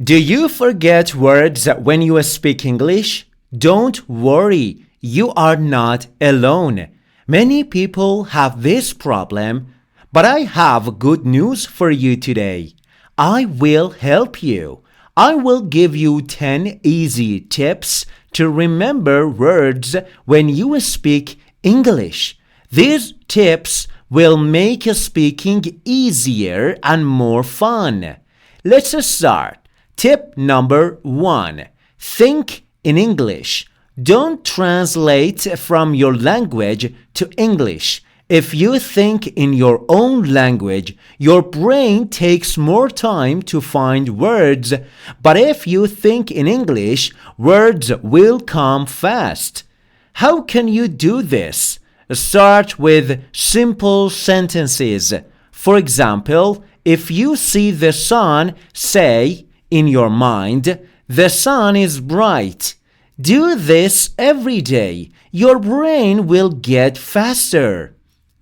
Do you forget words when you speak English? Don't worry, you are not alone. Many people have this problem, but I have good news for you today. I will help you. I will give you 10 easy tips to remember words when you speak English. These tips will make speaking easier and more fun. Let's start. Tip number 1. Think in English. Don't translate from your language to English. If you think in your own language, your brain takes more time to find words. But if you think in English, words will come fast. How can you do this? Start with simple sentences. For example, if you see the sun, say, in your mind, the sun is bright. Do this every day. Your brain will get faster.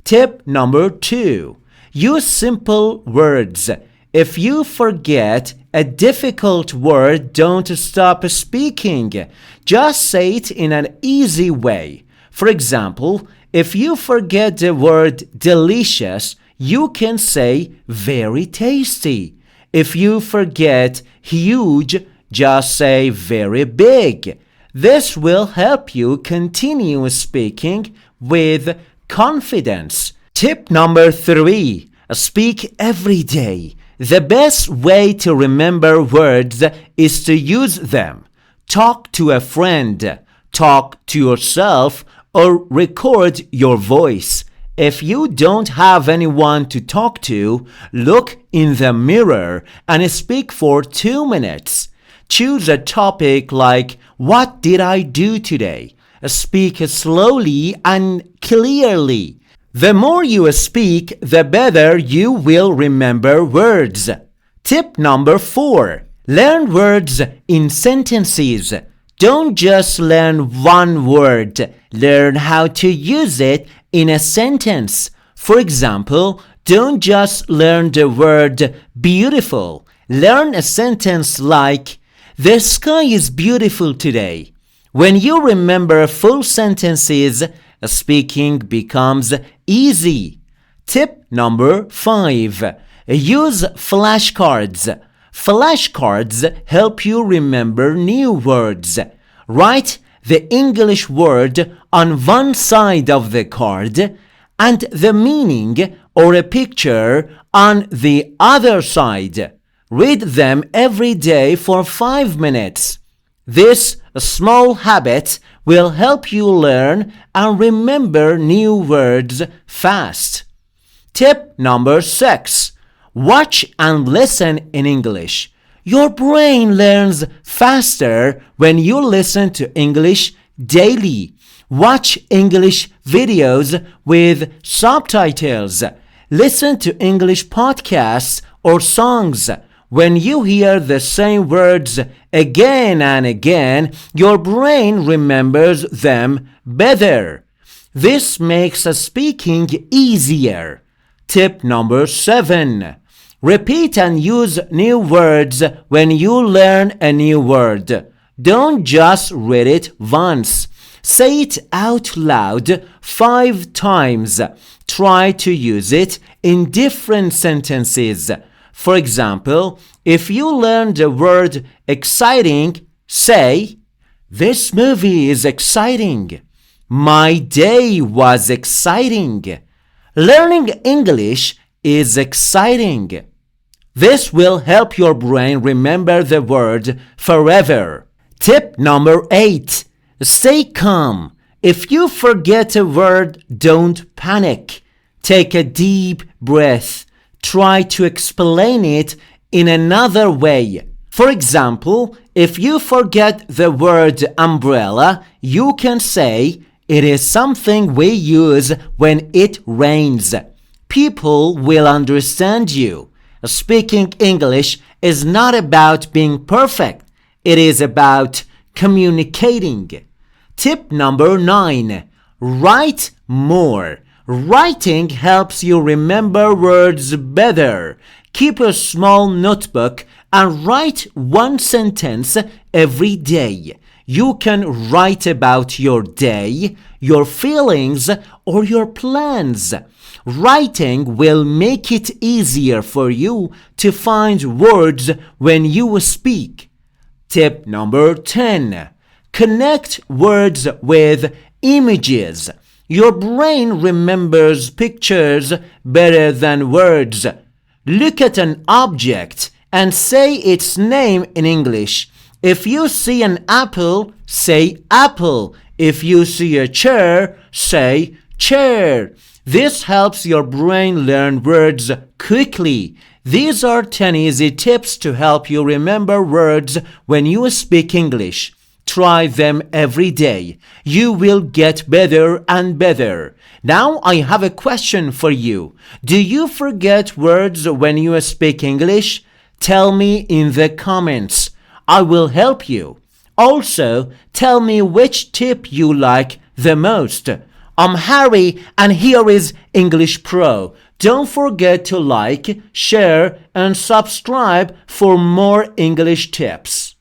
Tip number 2. Use simple words. If you forget a difficult word, don't stop speaking. Just say it in an easy way. For example, if you forget the word delicious, you can say very tasty. If you forget huge, just say very big. This will help you continue speaking with confidence. Tip number 3. Speak every day. The best way to remember words is to use them. Talk to a friend, talk to yourself, or record your voice. If you don't have anyone to talk to, look in the mirror and speak for 2 minutes. Choose a topic like, what did I do today? Speak slowly and clearly. The more you speak, the better you will remember words. Tip number 4. Learn words in sentences. Don't just learn one word. Learn how to use it in a sentence. For example, don't just learn the word beautiful. Learn a sentence like, the sky is beautiful today. When you remember full sentences, speaking becomes easy. Tip number 5. Use flashcards. Flashcards help you remember new words. Write the English word on one side of the card and the meaning or a picture on the other side. Read them every day for 5 minutes. This small habit will help you learn and remember new words fast. Tip number 6. Watch and listen in English. Your brain learns faster when you listen to English daily. Watch English videos with subtitles. Listen to English podcasts or songs. When you hear the same words again and again, your brain remembers them better. This makes speaking easier. Tip number 7. Repeat and use new words when you learn a new word. Don't just read it once. Say it out loud 5 times. Try to use it in different sentences. For example, if you learn the word exciting, say, this movie is exciting. My day was exciting. Learning English is exciting. This will help your brain remember the word forever. Tip number 8. Stay calm. If you forget a word, don't panic. Take a deep breath. Try to explain it in another way. For example, if you forget the word umbrella, you can say, it is something we use when it rains. People will understand you. Speaking English is not about being perfect. It is about communicating. Tip number 9. Write more. Writing helps you remember words better. Keep a small notebook and write one sentence every day. You can write about your day, your feelings, or your plans. Writing will make it easier for you to find words when you speak. Tip number 10. Connect words with images. Your brain remembers pictures better than words. Look at an object and say its name in English. If you see an apple, say apple. If you see a chair, say chair. This helps your brain learn words quickly. These are 10 easy tips to help you remember words when you speak English. Try them every day. You will get better and better. Now I have a question for you. Do you forget words when you speak English? Tell me in the comments. I will help you. Also, tell me which tip you like the most. I'm Harry and here is English Pro. Don't forget to like, share and subscribe for more English tips.